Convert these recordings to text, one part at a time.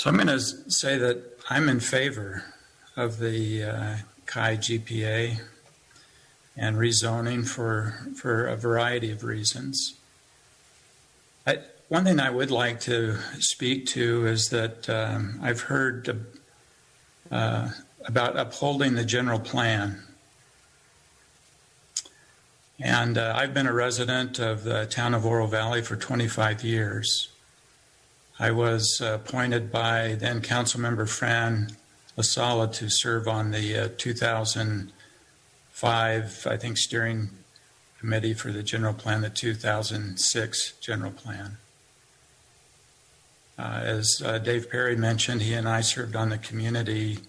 So I'm going to say that I'm in favor of the Kai-GPA and rezoning for a variety of reasons. One thing I would like to speak to is that I've heard about upholding the general plan. And I've been a resident of the town of Oro Valley for 25 years. I was appointed by then Councilmember Fran LaSala to serve on the 2005, I think, steering committee for the general plan, the 2006 general plan. As Dave Perry mentioned, he and I served on the community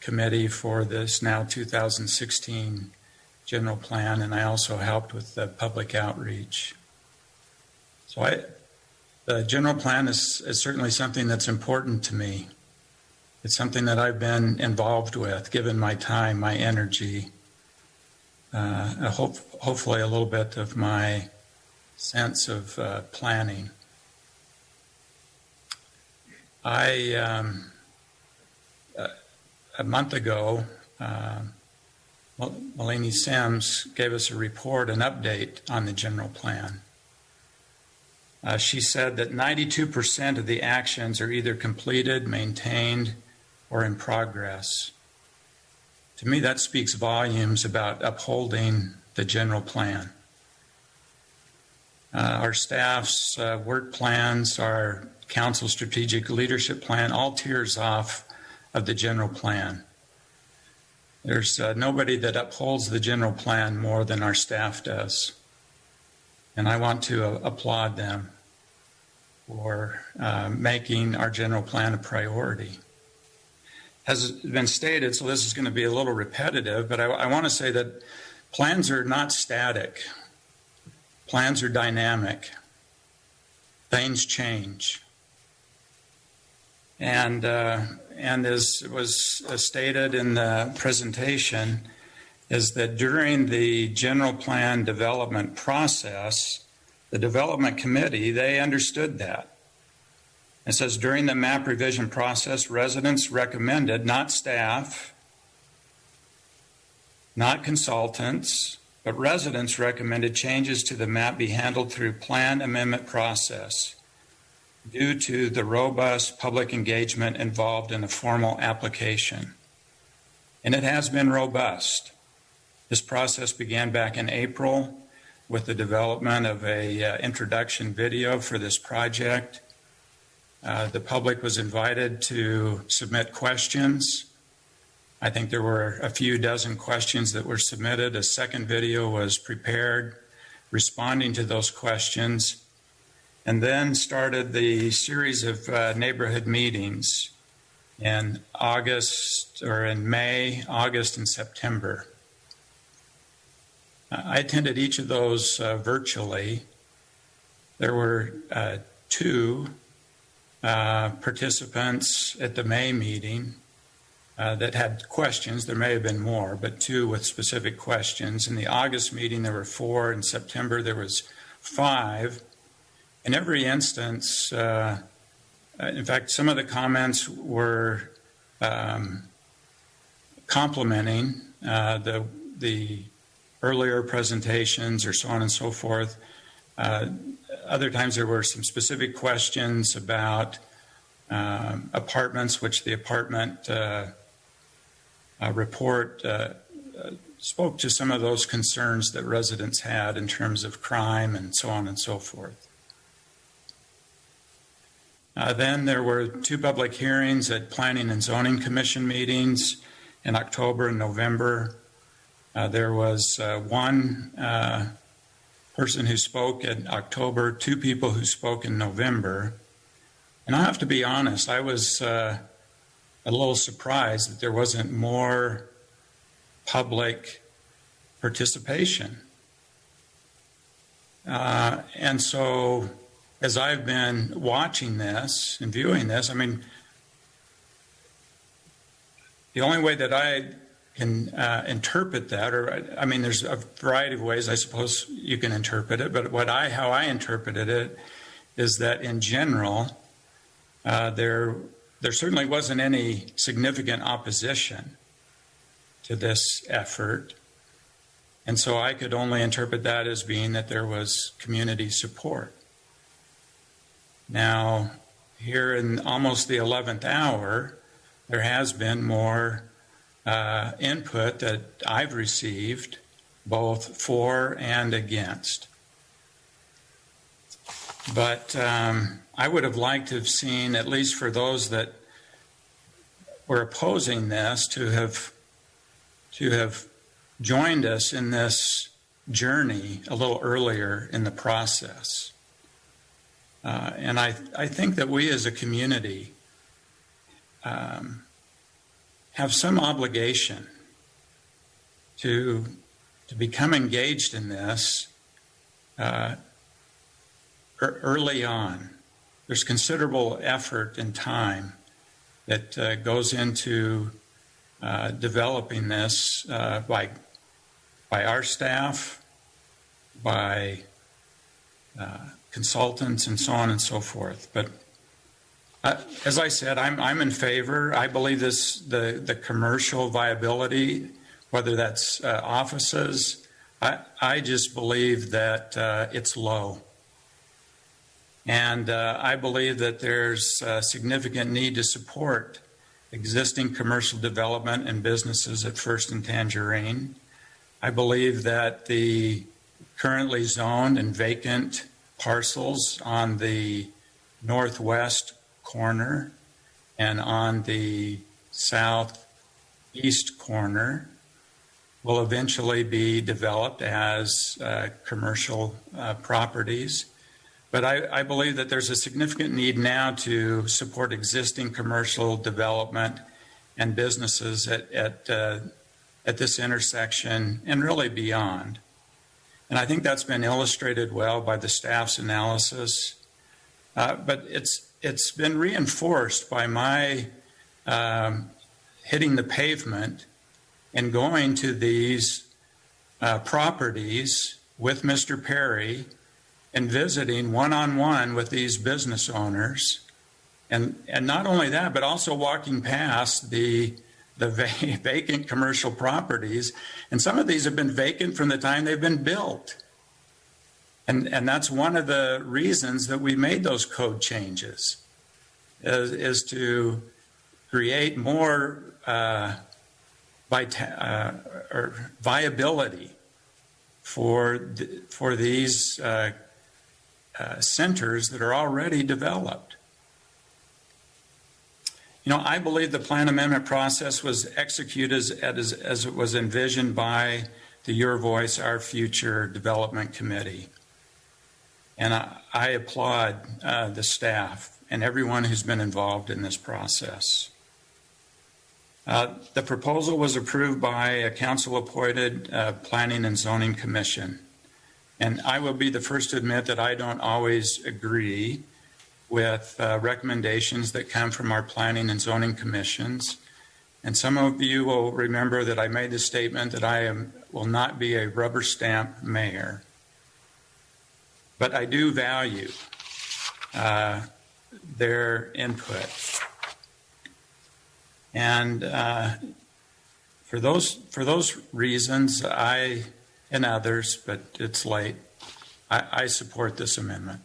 committee for this now 2016 general plan, and I also helped with the public outreach. So the general plan is certainly something that's important to me. It's something that I've been involved with, given my time, my energy, hopefully a little bit of my sense of planning. A month ago, Melanie Sims gave us a report, an update on the general plan. She said that 92% of the actions are either completed, maintained, or in progress. To me, that speaks volumes about upholding the general plan. Our staff's work plans, our council strategic leadership plan, all tiers off of the general plan. There's nobody that upholds the general plan more than our staff does. And I want to applaud them for making our general plan a priority. Has been stated, so this is going to be a little repetitive, but I want to say that plans are not static. Plans are dynamic. Things change. And as was stated in the presentation, is that during the general plan development process, the development committee, they understood that. It says during the map revision process, residents recommended, not staff, not consultants, but residents recommended changes to the map be handled through plan amendment process due to the robust public engagement involved in the formal application. And it has been robust. This process began back in April with the development of a introduction video for this project. The public was invited to submit questions. I think there were a few dozen questions that were submitted. A second video was prepared responding to those questions, and then started the series of neighborhood meetings in August, or in May, August, and September. I attended each of those virtually. There were two participants at the May meeting that had questions. There may have been more, but two with specific questions. In the August meeting, there were 4. In September, there was 5. In every instance, in fact, some of the comments were complimenting the earlier presentations, or so on and so forth. Other times there were some specific questions about apartments, which the apartment report spoke to some of those concerns that residents had in terms of crime and so on and so forth. Then there were 2 public hearings at Planning and Zoning Commission meetings in October and November. There was 1 person who spoke in October, 2 people who spoke in November. And I have to be honest, I was a little surprised that there wasn't more public participation. And so as I've been watching this and viewing this, I mean, the only way that I can interpret that, or I mean, there's a variety of ways I suppose you can interpret it, but how I interpreted it is that in general, there there certainly wasn't any significant opposition to this effort. And so I could only interpret that as being that there was community support. Now, here in almost the 11th hour, there has been more input that I've received, both for and against. But I would have liked to have seen, at least for those that were opposing this, to have joined us in this journey a little earlier in the process. And I think that we as a community have some obligation to become engaged in this early on. There's considerable effort and time that goes into developing this by our staff, by consultants, and so on and so forth. But as I said, I'm in favor. I believe the commercial viability, whether that's offices, I just believe that it's low. And I believe that there's a significant need to support existing commercial development and businesses at First and Tangerine. I believe that the currently zoned and vacant parcels on the northwest corner and on the southeast corner will eventually be developed as commercial properties. But I believe that there's a significant need now to support existing commercial development and businesses at this intersection and really beyond. And I think that's been illustrated well by the staff's analysis. But it's been reinforced by my hitting the pavement and going to these properties with Mr. Perry and visiting one-on-one with these business owners. And not only that, but also walking past the vacant commercial properties. And some of these have been vacant from the time they've been built. And that's one of the reasons that we made those code changes, is to create more viability for these centers that are already developed. You know, I believe the plan amendment process was executed as it was envisioned by the Your Voice, Our Future Development Committee. And I applaud the staff and everyone who's been involved in this process. The proposal was approved by a council-appointed Planning and Zoning Commission. And I will be the first to admit that I don't always agree with recommendations that come from our planning and zoning commissions. And some of you will remember that I made the statement that will not be a rubber stamp mayor. But I do value their input. And for those reasons, and others, but it's late, I support this amendment.